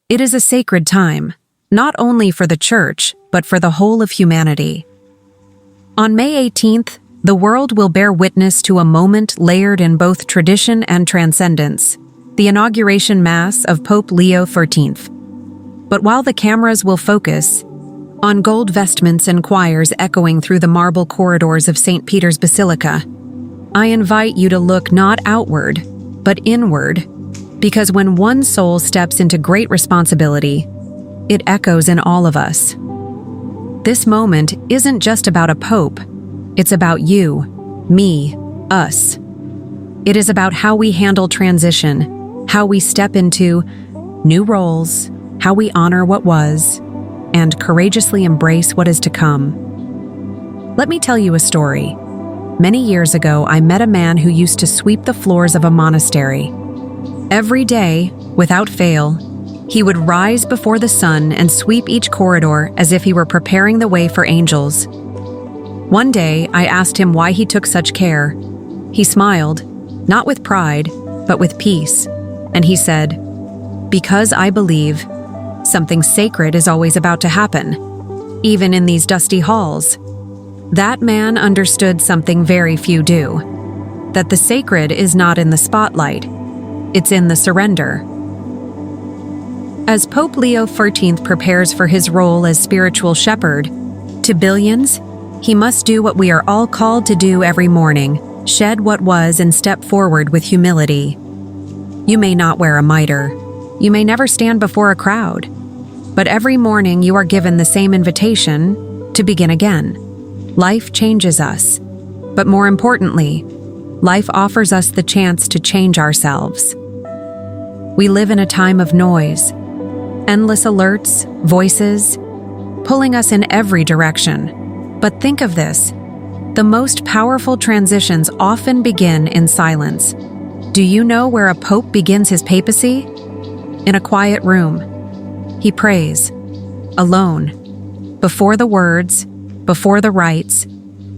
It is a sacred time, not only for the Church, but for the whole of humanity. On May 18th, the world will bear witness to a moment layered in both tradition and transcendence, the Inauguration Mass of Pope Leo XIV. But while the cameras will focus on gold vestments and choirs echoing through the marble corridors of St. Peter's Basilica, I invite you to look not outward, but inward, because when one soul steps into great responsibility, it echoes in all of us. This moment isn't just about a pope, it's about you, me, us. It is about how we handle transition, how we step into new roles, how we honor what was, and courageously embrace what is to come. Let me tell you a story. Many years ago, I met a man who used to sweep the floors of a monastery. Every day, without fail, he would rise before the sun and sweep each corridor as if he were preparing the way for angels. One day, I asked him why he took such care. He smiled, not with pride, but with peace, and he said, "Because I believe something sacred is always about to happen, even in these dusty halls." That man understood something very few do, that the sacred is not in the spotlight, it's in the surrender. As Pope Leo XIV prepares for his role as spiritual shepherd to billions, he must do what we are all called to do every morning, shed what was and step forward with humility. You may not wear a mitre, you may never stand before a crowd, but every morning you are given the same invitation to begin again. Life changes us, but more importantly, life offers us the chance to change ourselves. We live in a time of noise, endless alerts, voices, pulling us in every direction. But think of this, the most powerful transitions often begin in silence. Do you know where a pope begins his papacy? In a quiet room. He prays, alone, before the words, before the rites,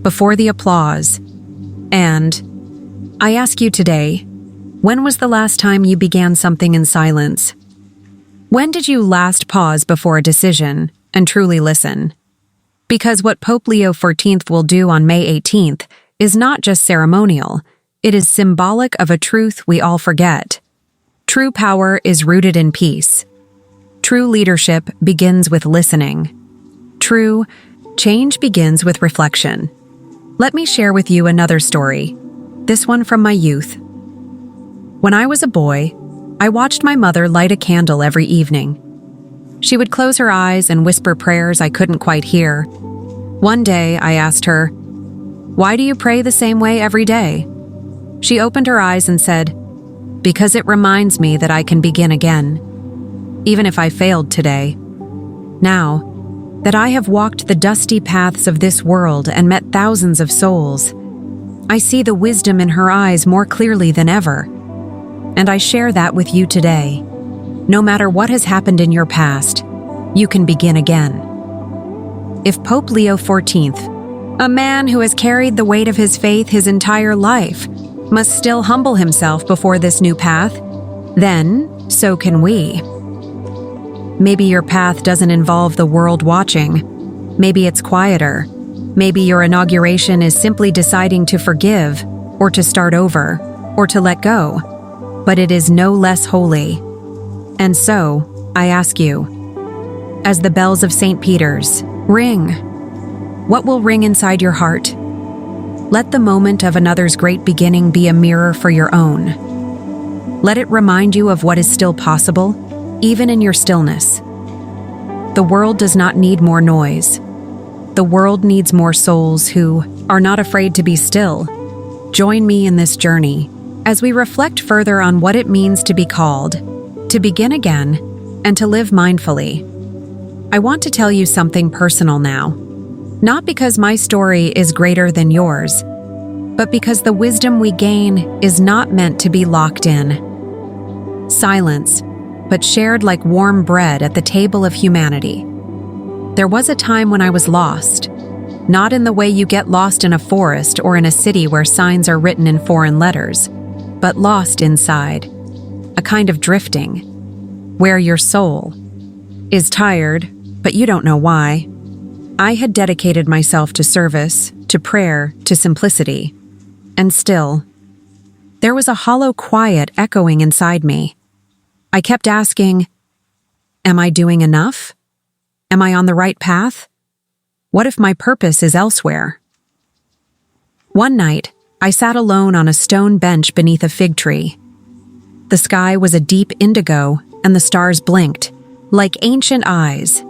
before the applause. And I ask you today, when was the last time you began something in silence? When did you last pause before a decision and truly listen? Because what Pope Leo XIV will do on May 18th is not just ceremonial, it is symbolic of a truth we all forget. True power is rooted in peace. True leadership begins with listening. True change begins with reflection. Let me share with you another story, this one from my youth. When I was a boy, I watched my mother light a candle every evening. She would close her eyes and whisper prayers I couldn't quite hear. One day, I asked her, "Why do you pray the same way every day?" She opened her eyes and said, "Because it reminds me that I can begin again, even if I failed today. Now that I have walked the dusty paths of this world and met thousands of souls, I see the wisdom in her eyes more clearly than ever. And I share that with you today. No matter what has happened in your past, you can begin again." If Pope Leo XIV, a man who has carried the weight of his faith his entire life, must still humble himself before this new path, then so can we. Maybe your path doesn't involve the world watching. Maybe it's quieter. Maybe your inauguration is simply deciding to forgive, or to start over, or to let go. But it is no less holy. And so, I ask you, as the bells of St. Peter's ring, what will ring inside your heart? Let the moment of another's great beginning be a mirror for your own. Let it remind you of what is still possible, even in your stillness. The world does not need more noise. The world needs more souls who are not afraid to be still. Join me in this journey as we reflect further on what it means to be called, to begin again, and to live mindfully. I want to tell you something personal now, not because my story is greater than yours, but because the wisdom we gain is not meant to be locked in. Silence, but shared like warm bread at the table of humanity. There was a time when I was lost, not in the way you get lost in a forest or in a city where signs are written in foreign letters, but lost inside, a kind of drifting. where your soul is tired, but you don't know why. I had dedicated myself to service, to prayer, to simplicity. And still, there was a hollow quiet echoing inside me. I kept asking, am I doing enough? Am I on the right path? What if my purpose is elsewhere? One night, I sat alone on a stone bench beneath a fig tree. The sky was a deep indigo, and the stars blinked, like ancient eyes.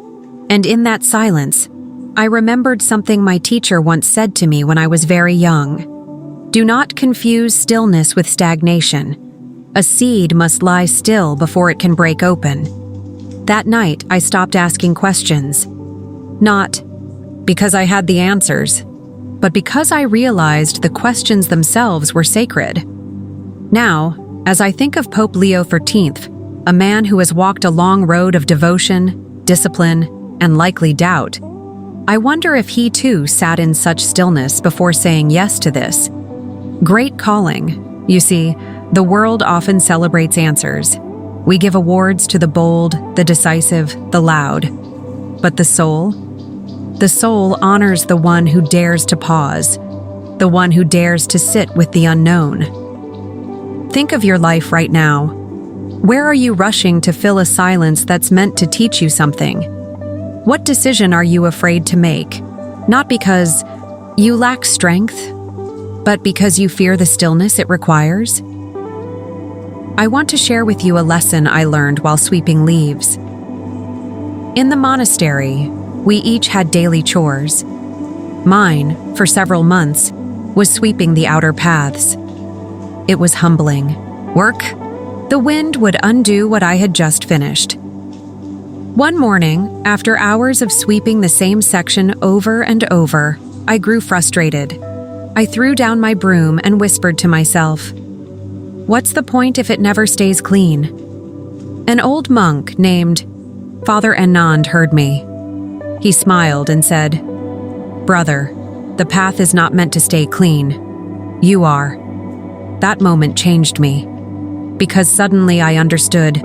And in that silence, I remembered something my teacher once said to me when I was very young. Do not confuse stillness with stagnation. A seed must lie still before it can break open. That night, I stopped asking questions. Not because I had the answers, but because I realized the questions themselves were sacred. Now, as I think of Pope Leo XIV, a man who has walked a long road of devotion, discipline, and likely doubt, I wonder if he too sat in such stillness before saying yes to this great calling. You see, the world often celebrates answers. We give awards to the bold, the decisive, the loud. But the soul honors the one who dares to pause, the one who dares to sit with the unknown. Think of your life right now. Where are you rushing to fill a silence that's meant to teach you something? What decision are you afraid to make? Not because you lack strength, but because you fear the stillness it requires? I want to share with you a lesson I learned while sweeping leaves. In the monastery, we each had daily chores. Mine, for several months, was sweeping the outer paths. It was humbling. Work? The wind would undo what I had just finished. One morning, after hours of sweeping the same section over and over, I grew frustrated. I threw down my broom and whispered to myself, "What's the point if it never stays clean?" An old monk named Father Anand heard me. He smiled and said, "Brother, the path is not meant to stay clean. You are." That moment changed me, because suddenly I understood.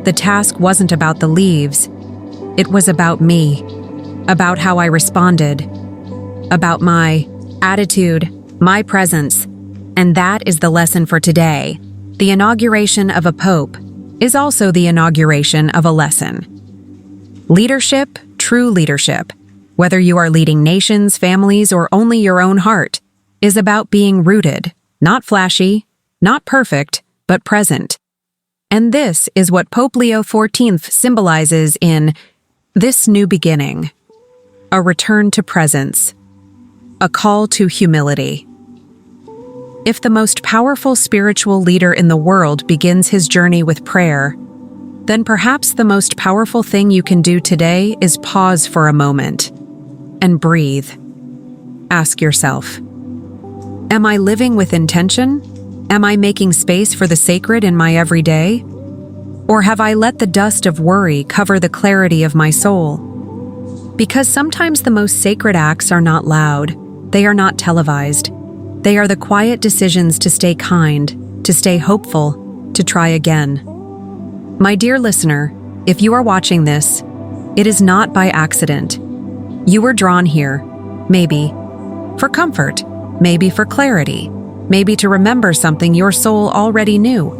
The task wasn't about the leaves. It was about me, about how I responded, about my attitude, my presence. And that is the lesson for today. The inauguration of a pope is also the inauguration of a lesson. Leadership, true leadership, whether you are leading nations, families, or only your own heart, is about being rooted, not flashy, not perfect, but present. And this is what Pope Leo XIV symbolizes in this new beginning: a return to presence, a call to humility. If the most powerful spiritual leader in the world begins his journey with prayer, then perhaps the most powerful thing you can do today is pause for a moment and breathe. Ask yourself, am I living with intention? Am I making space for the sacred in my everyday? Or have I let the dust of worry cover the clarity of my soul? Because sometimes the most sacred acts are not loud, they are not televised. They are the quiet decisions to stay kind, to stay hopeful, to try again. My dear listener, if you are watching this, it is not by accident. You were drawn here, maybe for comfort, maybe for clarity, maybe to remember something your soul already knew.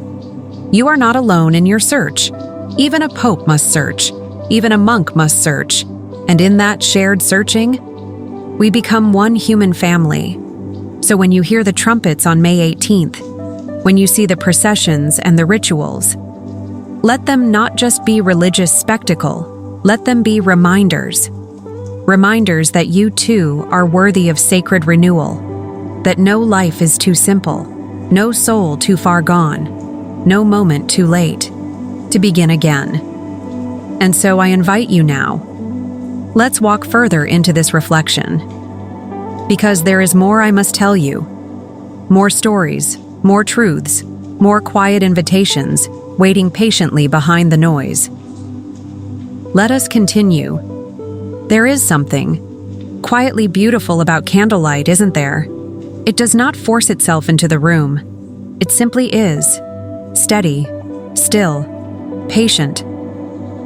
You are not alone in your search. Even a pope must search. Even a monk must search. And in that shared searching, we become one human family. So when you hear the trumpets on May 18th, when you see the processions and the rituals, let them not just be religious spectacle, let them be reminders. Reminders that you too are worthy of sacred renewal, that no life is too simple, no soul too far gone, no moment too late to begin again. And so I invite you now, let's walk further into this reflection. Because there is more I must tell you. More stories, more truths, more quiet invitations waiting patiently behind the noise. Let us continue. There is something quietly beautiful about candlelight, isn't there? It does not force itself into the room. It simply is. Steady, still, patient.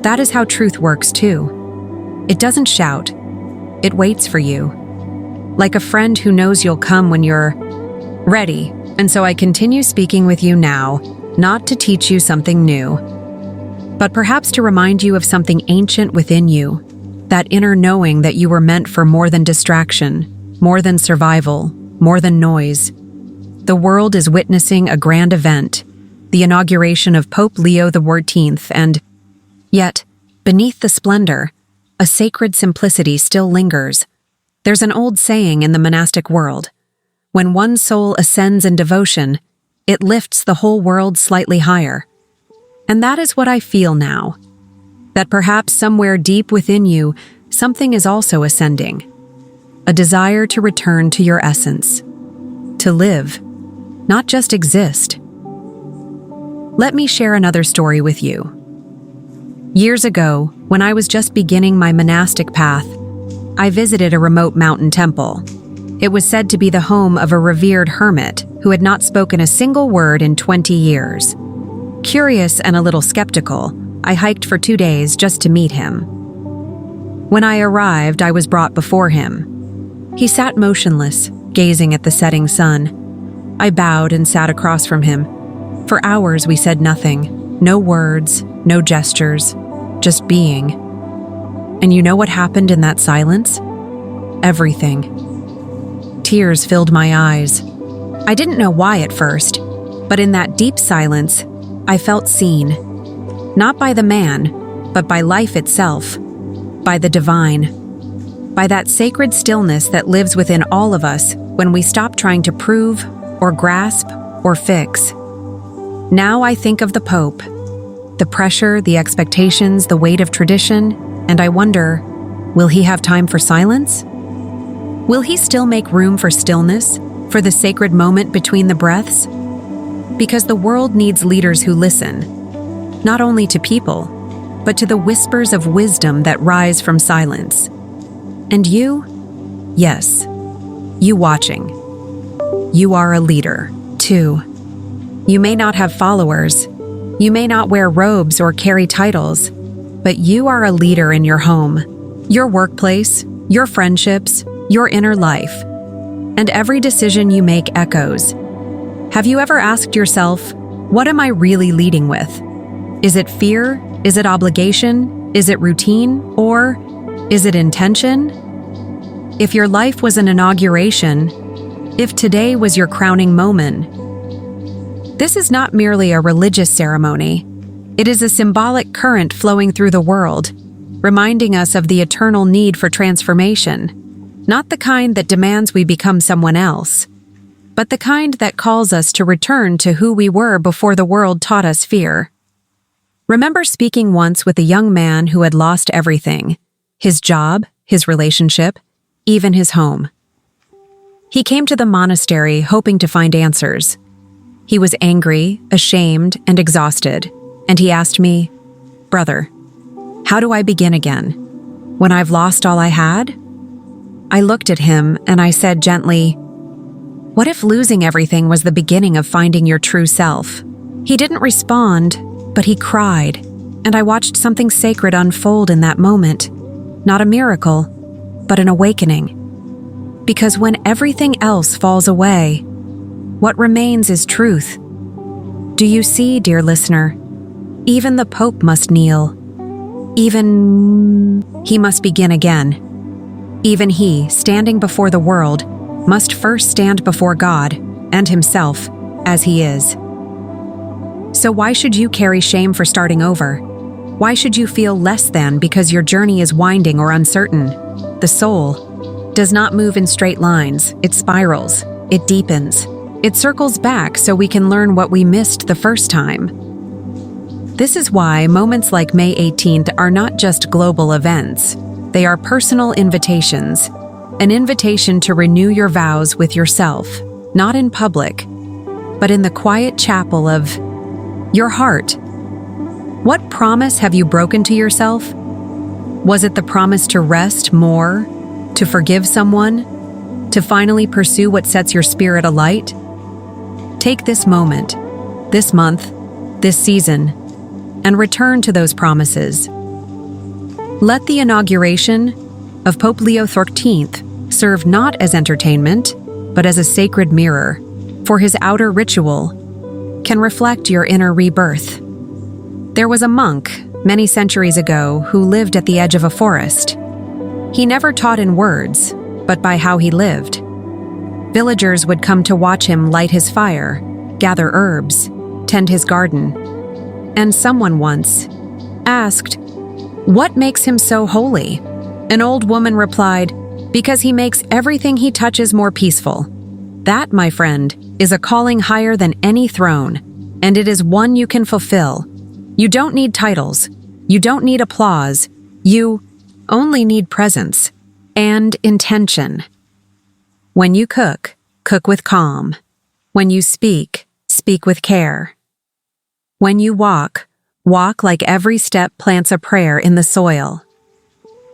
That is how truth works too. It doesn't shout. It waits for you. Like a friend who knows you'll come when you're ready. And so I continue speaking with you now, not to teach you something new, but perhaps to remind you of something ancient within you, that inner knowing that you were meant for more than distraction, more than survival, more than noise. The world is witnessing a grand event, the inauguration of Pope Leo XIV, and yet, beneath the splendor, a sacred simplicity still lingers. There's an old saying in the monastic world: when one soul ascends in devotion, it lifts the whole world slightly higher. And that is what I feel now, that perhaps somewhere deep within you, something is also ascending. A desire to return to your essence, to live, not just exist. Let me share another story with you. Years ago, when I was just beginning my monastic path, I visited a remote mountain temple. It was said to be the home of a revered hermit who had not spoken a single word in 20 years. Curious and a little skeptical, I hiked for 2 days just to meet him. When I arrived, I was brought before him. He sat motionless, gazing at the setting sun. I bowed and sat across from him. For hours we said nothing, no words, no gestures, just being. And you know what happened in that silence? Everything. Tears filled my eyes. I didn't know why at first, but in that deep silence, I felt seen. Not by the man, but by life itself, by the divine, by that sacred stillness that lives within all of us when we stop trying to prove or grasp or fix. Now I think of the Pope, the pressure, the expectations, the weight of tradition, and I wonder, will he have time for silence? Will he still make room for stillness, for the sacred moment between the breaths? Because the world needs leaders who listen, not only to people, but to the whispers of wisdom that rise from silence. And you? Yes, you watching. You are a leader, too. You may not have followers, you may not wear robes or carry titles, but you are a leader in your home, your workplace, your friendships, your inner life. And every decision you make echoes. Have you ever asked yourself, what am I really leading with? Is it fear? Is it obligation? Is it routine? Or is it intention? If your life was an inauguration, if today was your crowning moment, this is not merely a religious ceremony. It is a symbolic current flowing through the world, reminding us of the eternal need for transformation, not the kind that demands we become someone else, but the kind that calls us to return to who we were before the world taught us fear. Remember speaking once with a young man who had lost everything: his job, his relationship, even his home. He came to the monastery hoping to find answers. He was angry, ashamed, and exhausted, and he asked me, "Brother, how do I begin again? When I've lost all I had?" I looked at him and I said gently, "What if losing everything was the beginning of finding your true self?" He didn't respond, but he cried, and I watched something sacred unfold in that moment. Not a miracle, but an awakening. Because when everything else falls away, what remains is truth. Do you see, dear listener? Even the Pope must kneel. Even he must begin again. Even he, standing before the world, must first stand before God and himself as he is. So why should you carry shame for starting over? Why should you feel less than because your journey is winding or uncertain? The soul does not move in straight lines. It spirals. It deepens. It circles back so we can learn what we missed the first time. This is why moments like May 18th are not just global events. They are personal invitations. An invitation to renew your vows with yourself, not in public, but in the quiet chapel of your heart. What promise have you broken to yourself? Was it the promise to rest more, to forgive someone, to finally pursue what sets your spirit alight? Take this moment, this month, this season, and return to those promises. Let the inauguration of Pope Leo XIV serve not as entertainment, but as a sacred mirror, for his outer ritual can reflect your inner rebirth. There was a monk many centuries ago who lived at the edge of a forest. He never taught in words, but by how he lived. Villagers would come to watch him light his fire, gather herbs, tend his garden. And someone once asked, "What makes him so holy?" An old woman replied, "Because he makes everything he touches more peaceful." That, my friend, is a calling higher than any throne, and it is one you can fulfill. You don't need titles. You don't need applause. You only need presence and intention. When you cook, cook with calm. When you speak, speak with care. When you walk, walk like every step plants a prayer in the soil.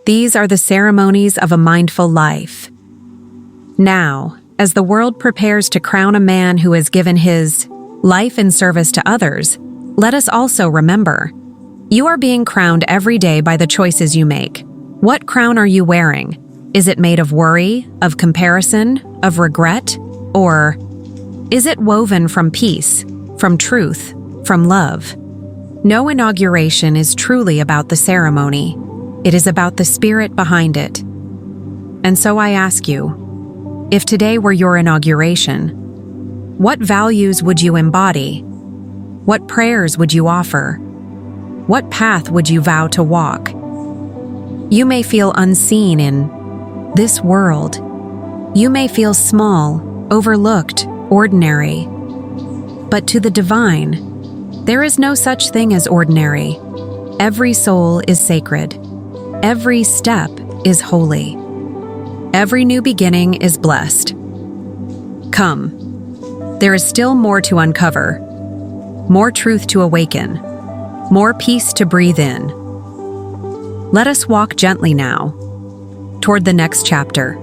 These are the ceremonies of a mindful life. Now, as the world prepares to crown a man who has given his life in service to others, let us also remember, you are being crowned every day by the choices you make. What crown are you wearing? Is it made of worry, of comparison, of regret, or is it woven from peace, from truth, from love? No inauguration is truly about the ceremony. It is about the spirit behind it. And so I ask you, if today were your inauguration, what values would you embody? What prayers would you offer? What path would you vow to walk? You may feel unseen in this world. You may feel small, overlooked, ordinary. But to the divine, there is no such thing as ordinary. Every soul is sacred. Every step is holy. Every new beginning is blessed. Come. There is still more to uncover, more truth to awaken, more peace to breathe in. Let us walk gently now, toward the next chapter.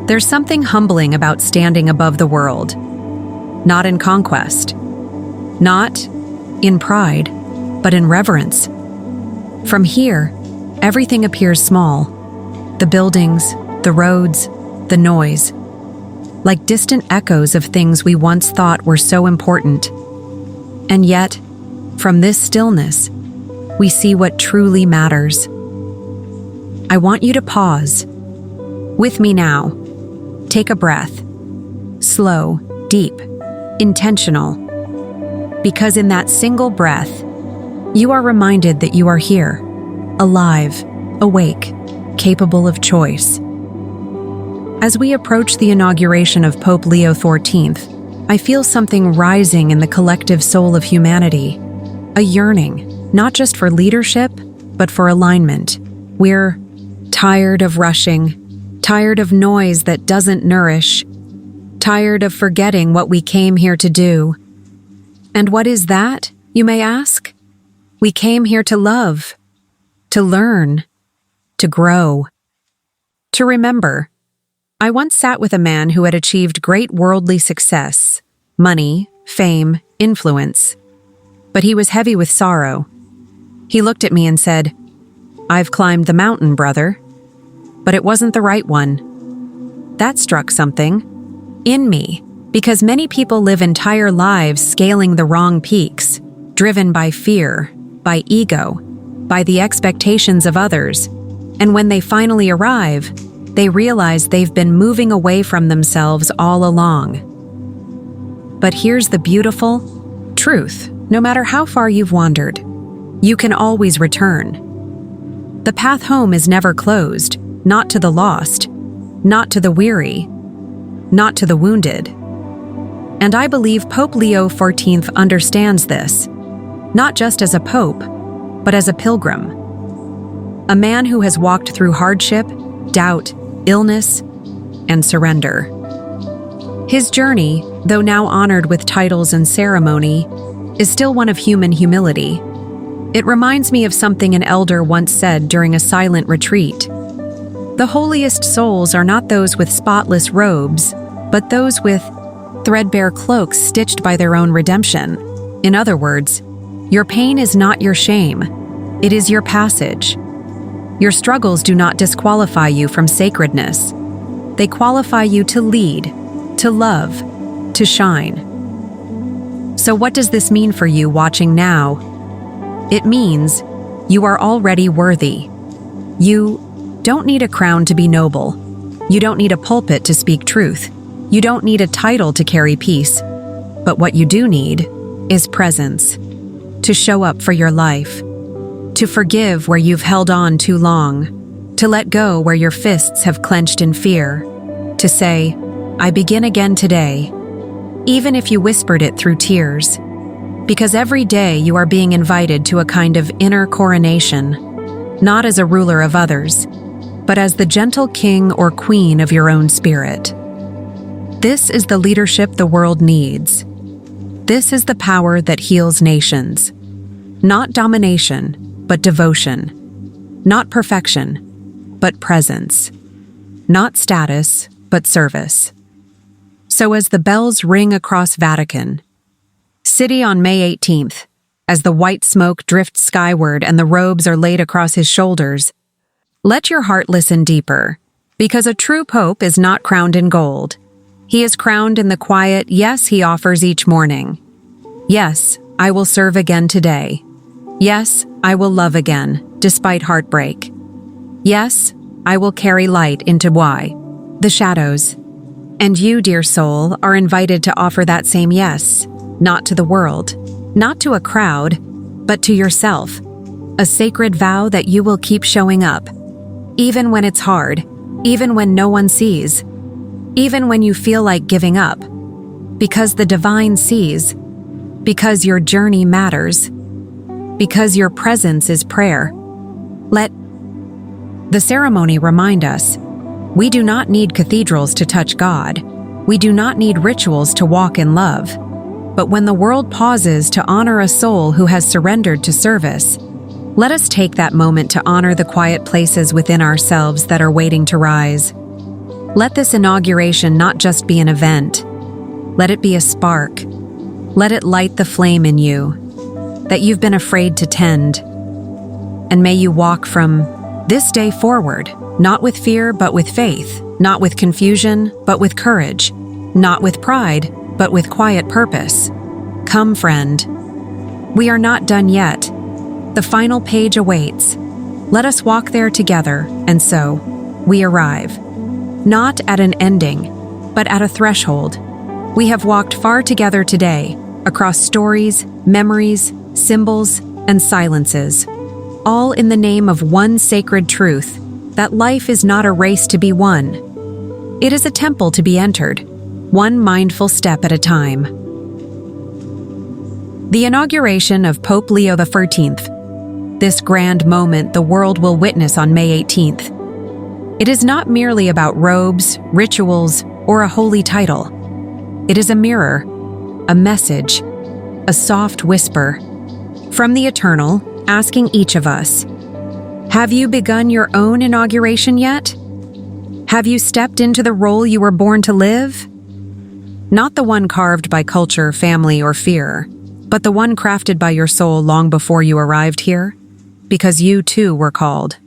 There's something humbling about standing above the world, not in conquest, not in pride, but in reverence. From here, everything appears small. The buildings, the roads, the noise, like distant echoes of things we once thought were so important. And yet, from this stillness, we see what truly matters. I want you to pause. With me now. Take a breath. Slow, deep, intentional. Because in that single breath, you are reminded that you are here, alive, awake, capable of choice. As we approach the inauguration of Pope Leo XIV, I feel something rising in the collective soul of humanity, a yearning, not just for leadership, but for alignment. We're tired of rushing, tired of noise that doesn't nourish, tired of forgetting what we came here to do. And what is that, you may ask? We came here to love, to learn, to grow, to remember. I once sat with a man who had achieved great worldly success, money, fame, influence, but he was heavy with sorrow. He looked at me and said, "I've climbed the mountain, brother, but it wasn't the right one." That struck something in me, because many people live entire lives scaling the wrong peaks, driven by fear, by ego, by the expectations of others, and when they finally arrive, they realize they've been moving away from themselves all along. But here's the beautiful truth. No matter how far you've wandered, you can always return. The path home is never closed, not to the lost, not to the weary, not to the wounded. And I believe Pope Leo XIV understands this, not just as a pope, but as a pilgrim. A man who has walked through hardship, doubt, illness, and surrender. His journey, though now honored with titles and ceremony, is still one of human humility. It reminds me of something an elder once said during a silent retreat. The holiest souls are not those with spotless robes, but those with threadbare cloaks stitched by their own redemption. In other words, Your pain is not your shame. It is your passage. Your struggles do not disqualify you from sacredness. They qualify you to lead, to love, to shine. So what does this mean for you watching now? It means you are already worthy. You don't need a crown to be noble. You don't need a pulpit to speak truth. You don't need a title to carry peace. But what you do need is presence. To show up for your life. To forgive where you've held on too long. To let go where your fists have clenched in fear. To say, I begin again today, even if you whispered it through tears. Because every day you are being invited to a kind of inner coronation, not as a ruler of others, but as the gentle king or queen of your own spirit. This is the leadership the world needs. This is the power that heals nations. Not domination, but devotion. Not perfection, but presence. Not status, but service. So as the bells ring across Vatican, City on May 18th, as the white smoke drifts skyward and the robes are laid across his shoulders, let your heart listen deeper, because a true pope is not crowned in gold. He is crowned in the quiet yes he offers each morning. Yes, I will serve again today. Yes, I will love again, despite heartbreak. Yes, I will carry light into the shadows. And you, dear soul, are invited to offer that same yes, not to the world, not to a crowd, but to yourself. A sacred vow that you will keep showing up, even when it's hard, even when no one sees, even when you feel like giving up, because the divine sees, because your journey matters, because your presence is prayer. Let the ceremony remind us, we do not need cathedrals to touch God. We do not need rituals to walk in love. But when the world pauses to honor a soul who has surrendered to service, let us take that moment to honor the quiet places within ourselves that are waiting to rise. Let this inauguration not just be an event. Let it be a spark. Let it light the flame in you that you've been afraid to tend. And may you walk from this day forward, not with fear, but with faith, not with confusion, but with courage, not with pride, but with quiet purpose. Come, friend. We are not done yet. The final page awaits. Let us walk there together, and so we arrive. Not at an ending, but at a threshold. We have walked far together today, across stories, memories, symbols, and silences, all in the name of one sacred truth, that life is not a race to be won. It is a temple to be entered, one mindful step at a time. The inauguration of Pope Leo XIV, this grand moment the world will witness on May 18th. It is not merely about robes, rituals, or a holy title. It is a mirror, a message, a soft whisper from the Eternal, asking each of us, have you begun your own inauguration yet? Have you stepped into the role you were born to live? Not the one carved by culture, family, or fear, but the one crafted by your soul long before you arrived here, because you too were called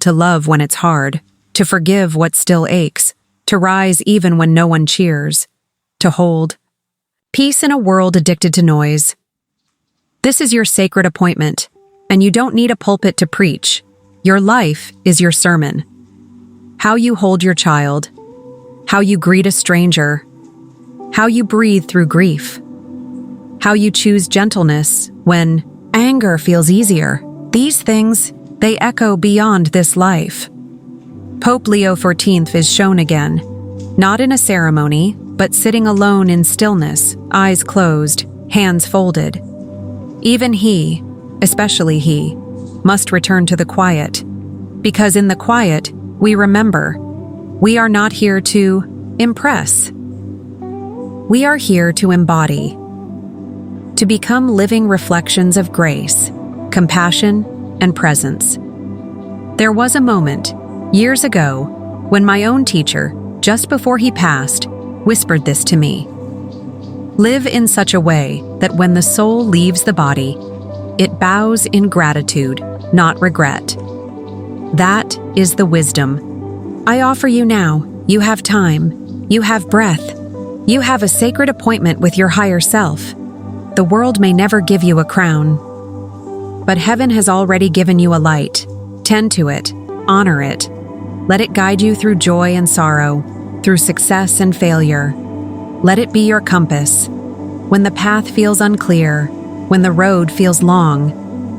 to love when it's hard, to forgive what still aches, to rise even when no one cheers, to hold peace in a world addicted to noise. This is your sacred appointment, and you don't need a pulpit to preach. Your life is your sermon. How you hold your child, how you greet a stranger, how you breathe through grief, how you choose gentleness when anger feels easier. These things, they echo beyond this life. Pope Leo XIV is shown again, not in a ceremony, but sitting alone in stillness, eyes closed, hands folded. Even he, especially he, must return to the quiet, because in the quiet, we remember, we are not here to impress. We are here to embody, to become living reflections of grace, compassion, and presence. There was a moment, years ago, when my own teacher, just before he passed, whispered this to me. Live in such a way that when the soul leaves the body, It bows in gratitude, not regret. That is the wisdom I offer you now. You have time. You have breath. You have a sacred appointment with your higher self. The world may never give you a crown, but heaven has already given you a light. Tend to it. Honor it. Let it guide you through joy and sorrow, through success and failure. Let it be your compass. When the path feels unclear, when the road feels long,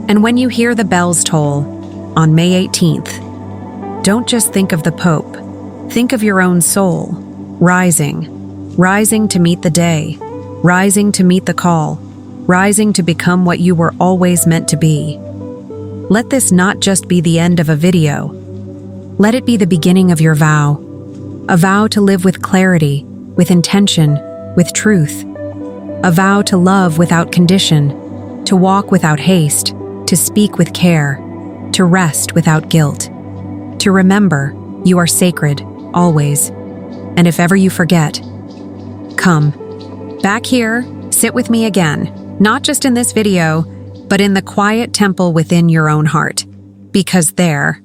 and when you hear the bells toll on May 18th, don't just think of the Pope. Think of your own soul, rising to meet the day, rising to meet the call, rising to become what you were always meant to be. Let this not just be the end of a video. Let it be the beginning of your vow. A vow to live with clarity, with intention, with truth. A vow to love without condition, to walk without haste, to speak with care, to rest without guilt. To remember, you are sacred, always. And if ever you forget, come back here, sit with me again, not just in this video, but in the quiet temple within your own heart. Because there,